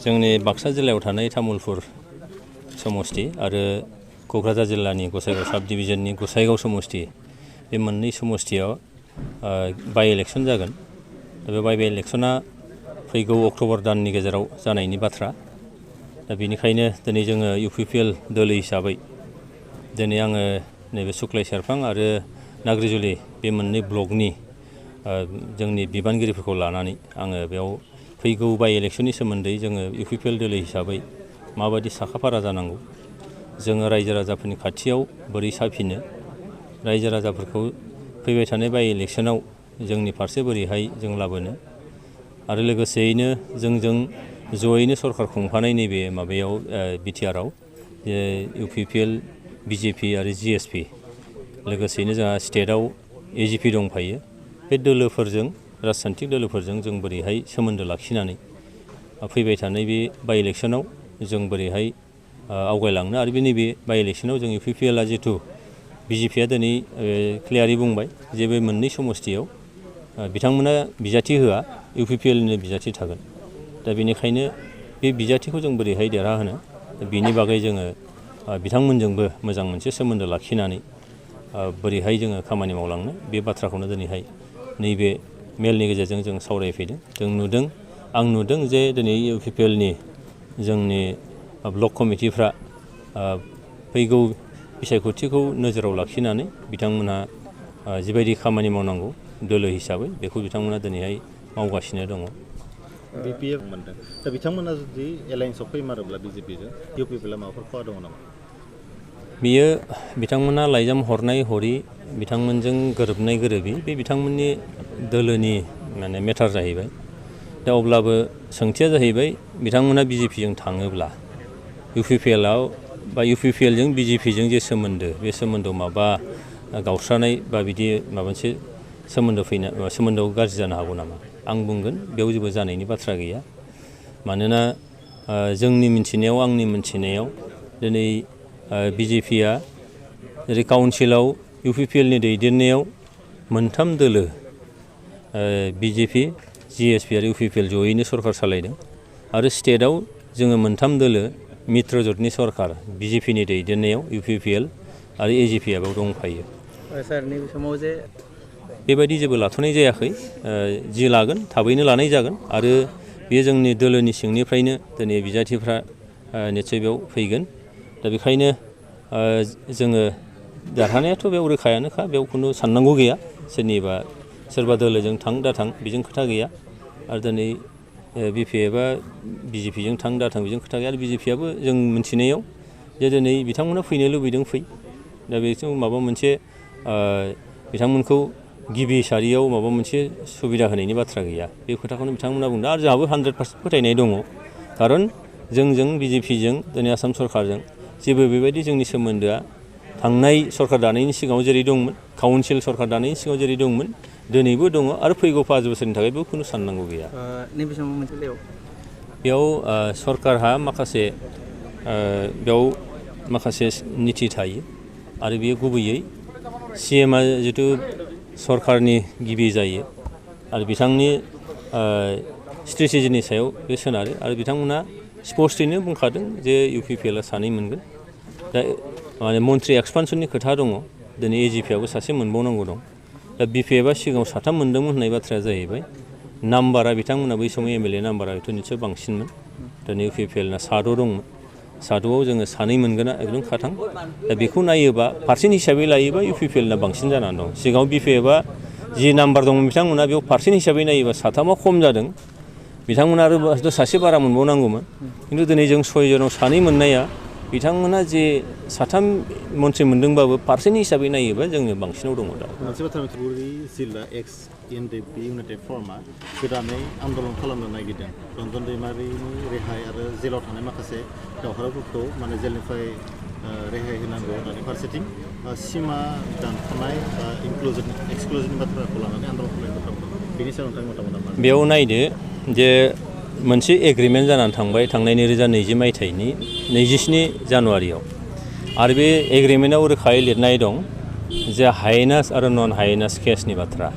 जोंनि बाक्सा जिल्लायाव थानाय तामुलपुर समस्ति आरो क'क्राझार जिल्लानि गसाइगाव साब डिभिजननि गसाइगाव समस्ति बे मोननै समस्तियाव बाइ इलेक्सन जागोन। दा बे बाइ इलेक्सना फैगौ अक्ट'बर दाननि गेजेराव जानायनि बाथ्रा। दा बेनिखायनो दिनै जोङो UPPL दोलो हिसाबै दिनै आङो नैबे सुक्लाय सेरफां आरो नाग्रिजुलि बे मोननै ब्लकनि जोंनि बिबानगिरिफोरखौ लानानै आङो बेयाव फैगौ बाइ इलेक्सननि सोमोन्दै जोङो UPPL दोलो हिसाबै माबायदि साखाफारा जानांगौ, जोङो रायजो राजाफोरनि खाथियाव बोरै साफिनो, रायजो राजाफोरखौ फैबाय थानाय बाइ इलेक्सनाव जोंनि फारसे बोरैहाय जों लाबोनो, आरो लोगोसेयैनो जोंजों जयैनो सरकार खुंफानाय नैबे माबायाव बिटिआरआव UPPL, BJP आरो GSP लोगोसेयैनो जोंहा स्टेटआव AGP दंफायो। बे दोलोफोरजों राजखान्थि दोलोफोरजों जों बोरैहाय सोमोन्दो लाखिनानै फैबाय थानाय बे बाइ इलेक्सनाव जों बोरैहाय आवगायलांनो, आरो बे नैबे बाइ इलेक्सनाव जों UPPLआ जिहेथु BJPआ दिनै क्लियारै बुंबाय जे बे मोननै समस्तियाव बिथांमोना बिजाथि होआ, UPPLनो बिजाथि थागोन। दा बेनिखायनो बे बिजाथिखौ जों बोरैहाय देरहाहोनो, बिनि बागै जोङो बिथांमोनजोंबो मोजां मोनसे सोमोन्दो लाखिनानै बोरैहाय जोङो खामानि मावलांनो, बे बाथ्राखौनो दिनैहाय नैबे मेलनि गेजेरजों जों सावरायफैदों। आं नुदों जे दिनै UPPLनि जोंनि ब्लक कमिटिफ्रा फैगौ बिसायख'थिखौ नोजोराव लाखिनानै बिथांमोनहा जिबायदि खामानि मावनांगौ दोलो हिसाबै बेखौ बिथांमोना दिनैहाय मावगासिनो दङ। BPF मोनदों। दा बिथांमोना जुदि एलायन्सआव फैमारोब्ला BJPजों UPPLआ माबाफोर खहा दङ नामा? बियो बिथांमोना लाइजाम हरनाय हरि, बिथांमोनजों गोरोबनाय गोरोबि बे बिथांमोननि दोलोनि माने मेटार जाहैबाय। दा अब्लाबो सोंथिया जाहैबाय बिथांमोना BJPजों थाङोब्ला UPPLआव बा UPPLजों BJPजों जे सोमोन्दो, बे सोमोन्दोआव माबा गावस्रानाय बा बिदि माबा मोनसे सोमोन्दोआव गाज्रि जानो हागौ नामा? आं बुंगोन बेयाव जेबो जानायनि बाथ्रा गैया। मानोना जोंनि मिन्थिनायाव, आंनि मिन्थिनायाव दिनै BJPआ जेरै काउन्सिलाव UPPLनि दैदेननायाव मोनथाम दोलो BJP, GSP आरो UPPL जयैनो सरकार सालायदों, आरो स्टेटआव जोङो मोनथाम दोलो मित्र जथनि सरकार BJPनि दैदेननायाव UPPL आरो AGPआ बेयाव दंफायो। सार नैबे समाव जे बेबायदि जेबो लाथ'नाय जायाखै। जि लागोन थाबैनो लानाय जागोन, आरो बेयो जोंनि दोलोनि सिंनिफ्रायनो दिनै बिजाथिफ्रा निस्सय बेयाव फैगोन। दा बेखायनो जोङो देरहानायाथ' बेयाव रोखायानोखा, बेयाव खुनु साननांगौ गैया। सोरबा दोलोजों थां दाथां बेजों खोथा गैया, आरो दिनै BPFआ BJPजों थां दाथां बेजों खोथा गैया। आरो BJPआबो जों मिन्थिनायाव जे दिनै बिथांमोना फैनो लुबैदों फै, दा बेजों माबा मोनसे बिथांमोनखौ गिबि सारियाव माबा मोनसे सुबिदा होनायनि बाथ्रा गैया, बे खोथाखौनो बिथांमोना बुंदों। आरो जोंहाबो 100% फोथायनाय दङ, खारन जोंजों BJPजों दिनै आसाम सरकारजों जेबो बेबायदि जोंनि सोमोन्दोआ थांनाय सरकार दानायनि सिगाङाव जेरै दंमोन, काउन्सिल सरकार दानायनि सिगाङाव जेरै दंमोन, दिनैबो दङ, आरो फैगौ 5 बोसोरनि थाखायबो खुनु साननांगौ गैया। नैबे समाव मोनसे बेयाव सरकारहा बेयाव माखासे निथि थायो, आरो बेयो गुबैयै CMआ जिथु सरकारनि गिबि जायो, आरो बिथांनि स्ट्रेटेजिनि सायाव बे सोनारो। आरो बिथांमोना स्पष्टैनो बुंखादों जे UPPLआ सानै मोनगोन। दा माने मन्थ्रि एक्सपान्सननि खोथा दङ, दिनै AGPआबो सासे मोनबावनांगौ दं। दा BPFआ सिगाङाव 3 मोनदोंमोन होननाय बाथ्राया जाहैबाय नाम्बारा, बिथांमोना बै समाव MLA नाम्बारा हयथ' निस्सय बांसिनमोन। दिनै UPPLना 7 दंमोन, 7आव जोङो 2 मोनगोना एकदम खाथां। दा बेखौ नायोबा पार्सेन्ट हिसाबै लायोबा UPPLना बांसिन जानानै दं। सिगाङाव BPFआ जि नाम्बार दंमोन बिथांमोना बेयाव पार्सेन्ट हिसाबै नायोबा 7आव खम जादों, बिथांमोना आरो सासे बारा मोनबावनांगौमोन। खिन्थु दिनै जों 6 जनाव 2 मोननाया, बिथांमोना जे 3 मन्थ्रि मोनदोंबाबो पार्सेन्ट हिसाबै नायोबा जोङो बांसिनाव दङ। दा मोनसे बाथ्रा मिथिगौदि जिल्ला ex-NDP इउनाइटेड फर्मआ गोदानै आन्दलन खालामनो नागिरदों। रन्जन दैमारिनि रेहाय आरो जेलाव थानाय माखासे दावहारुफोरखौ माने जेलनिफ्राय रेहाय होनांगौ होननानै, फारसेथिं सिमा दानख'नाय बा एक्सक्लुजननि बाथ्राखौ लानानै आन्दलन खालामनाय बाथ्रा बुंदों। बेनि सायाव नोंथांनि मतामतआ मा? बेयाव नायदो जे मोनसे एग्रिमेन्ट जानानै थांबाय थांनाय 2020 मायथाइनि 27 जानुवारियाव, आरो बे एग्रिमेन्टआव रोखायै लिरनाय दं जे हायेनास आरो नन हायेनास केसनि बाथ्रा।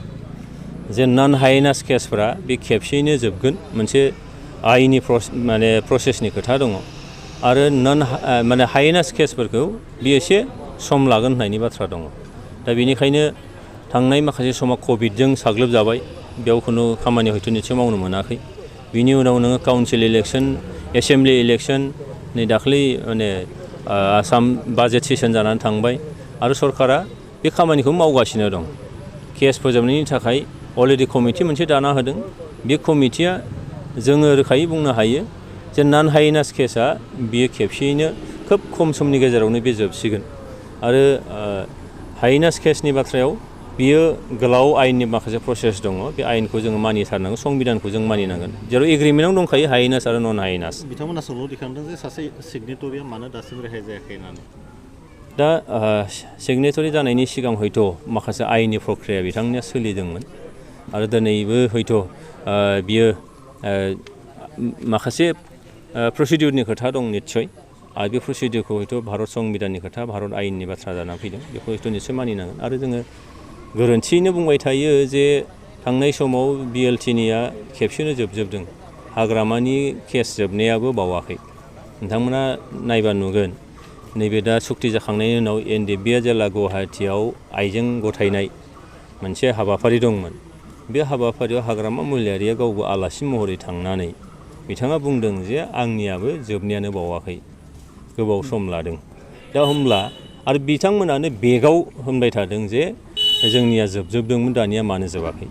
जे नन हाइनास केसफोरा बे खेबसेयैनो जोबगोन मोनसे आइनि प्रसेसनि खोथा दङ आरो माने हाइनास केसफोरखौ बियो एसे सम लागोन होननायनि बाथ्रा दङ दा बेनिखायनो थांनाय माखासे समाव कभिडजों साग्लोबजाबाय बेयाव खुनु खामानि हयथ' निस्सय मावनो मोनाखै बिनि उनाव नोङो काउन्सिल इलेक्सन एसेम्बलि इलेक्सन नै दाख्लै माने आसाम बाजेट सेसन जानानै थांबाय आरो सरकारा बे खामानिखौ मावगासिनो दं केस फोजोबनायनि थाखाय अलरेडि कमिटि मोनसे दाना होदों बे कमिटिया जोङो रोखायै बुंनो हायो जे नन हाइनास केसा बियो खेबसेयैनो खोब खम समनि गेजेरावनो बे जोबसिगोन आरो हाइनास केसनि बाथ्रायाव बियो गोलाव आयेननि माखासे प्रसेस दङ बे आयेनखौ जोङो मानिथारनांगौ संबिधानखौ जों मानिनांगोन जेराव एग्रिमेन्टआव दंखायो हाइनास आरो नन हाइनास बिथांमोना सोंलु दिखांदों जे सासे सिगनेटरिया मानो दासिम रेहाय जायाखै होननानै दा सिगनेटरि जानायनि सिगां हयथ' माखासे आयेननि प्रक्रिया बिथांनिया सोलिदोंमोन आरो दिनैबो हयथ' बियो माखासे प्रसिडिउरनि खोथा दं निस्सय आरो बे प्रसिडिउरखौ हयथ' भारत संबिधाननि खोथा भारत आयेननि बाथ्रा जानानै फैदों बेखौ हयथ' निस्सय मानिनांगोन आरो जोङो गोरोन्थियैनो बुंबाय थायो जे थांनाय समाव BLTनिया खेबसेनो जोबजोबदों हाग्रामानि केस जोबनायाबो बावाखै नोंथांमोना नायबा नुगोन नैबे दा सुक्ति जाखांनायनि उनाव NDBआ जेला गुवाहाटियाव आइजें गथायनाय मोनसे हाबाफारि दंमोन बे हाबाफारियाव हाग्रामा महिलारिया गावबो आलासि महरै थांनानै बिथाङा बुंदों जे आंनियाबो जोबनायानो बावाखै गोबाव सम लादों दा होमब्ला आरो बिथांमोनानो बेगाव होनबाय थादों जे जोंनिया जोबजोबदोंमोन दानिया मानो जोबाखै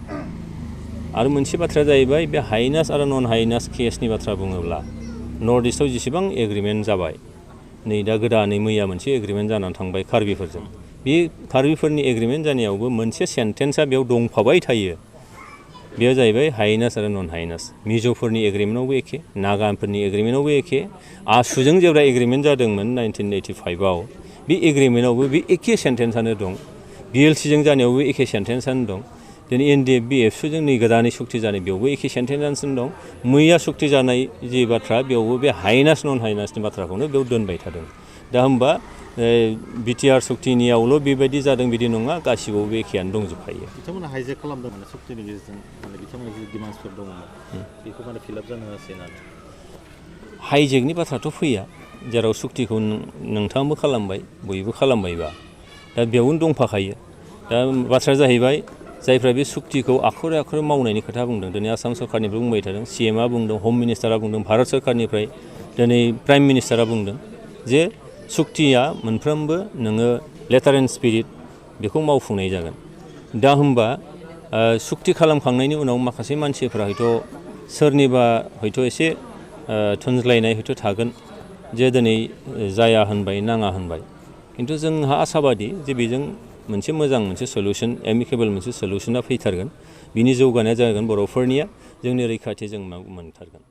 आरो मोनसे बाथ्राया जाहैबाय बे हाइनास आरो नन हाइनास केसनि बाथ्रा बुङोब्ला नर्थ इस्टआव जेसेबां एग्रिमेन्ट जाबाय नै दा गोदानै मैया मोनसे एग्रिमेन्ट जानानै थांबाय कार्बिफोरजों बे कार्बिफोरनि एग्रिमेन्ट जानायावबो मोनसे सेन्टेन्सआ बेयाव दंफाबाय थायो बेयो जाहैबाय हाइनास आरो नन हाइनास मिज'फोरनि एग्रिमेन्टआवबो एखे नागाफोरनि एग्रिमेन्टआवबो एखे आसुजों जेब्ला एग्रिमेन्ट जादोंमोन 1985आव बे एग्रिमेन्टआवबो बे एखे सेन्टेन्सआनो दं BLCजों जानायावबो एखे सेन्टेन्सआनो दं दिनै NDFB एबसुजों नै गोदानै सुक्ति जानाय बेयावबो एखे सेन्टेन्सआनो दं मैया सुक्ति जानाय जि बाथ्रा बेयावबो बे हाइनास नन हाइनासनि बाथ्राखौनो बेयाव दोनबाय थादों दा होमबा BTR सुक्तिनियावल' बेबायदि जादों बिदि नङा गासिबावबो एखेयानो दंजोबखायो बिथांमोना हाइजेक खालामदों माने सुक्तिनि गेजेरजों माने बिथांमोननि जि डिमान्डसफोर दङ बेखौ माने फिलआप जानो होआसै होननानै हाइजेकनि बाथ्राथ' फैया जेराव सुक्तिखौ नोंथाङाबो खालामबाय बयबो खालामबायबा दा बेयावनो दंफाखायो दा बाथ्राया जाहैबाय जायफ्रा बे सुक्तिखौ आखरे आखरे मावनायनि खोथा बुंदों दिनै आसाम सरकारनिफ्राय बुंबाय थादों CMआ बुंदों हम मिनिस्टारा बुंदों भारत सरकारनिफ्राय दिनै प्राइम मिनिस्टारा बुंदों जे सुक्तिया मोनफ्रोमबो नोङो लेटार एन्ड स्पिरिट बेखौ मावफुंनाय जागोन दा होमबा सुक्ति खालामखांनायनि उनाव माखासे मानसिफ्रा हयथ' सोरनिबा हयथ' एसे थुनज्लायनाय हयथ' थागोन जे दिनै जाया होनबाय नाङा होनबाय खिन्थु जोंहा आसाबादि जे बेजों मोनसे मोजां मोनसे सलुसन एमिकेबल मोनसे सलुसना फैथारगोन बिनि जौगानाया जागोन बर'फोरनिया जोंनि रैखाथि जों मोनथारगोन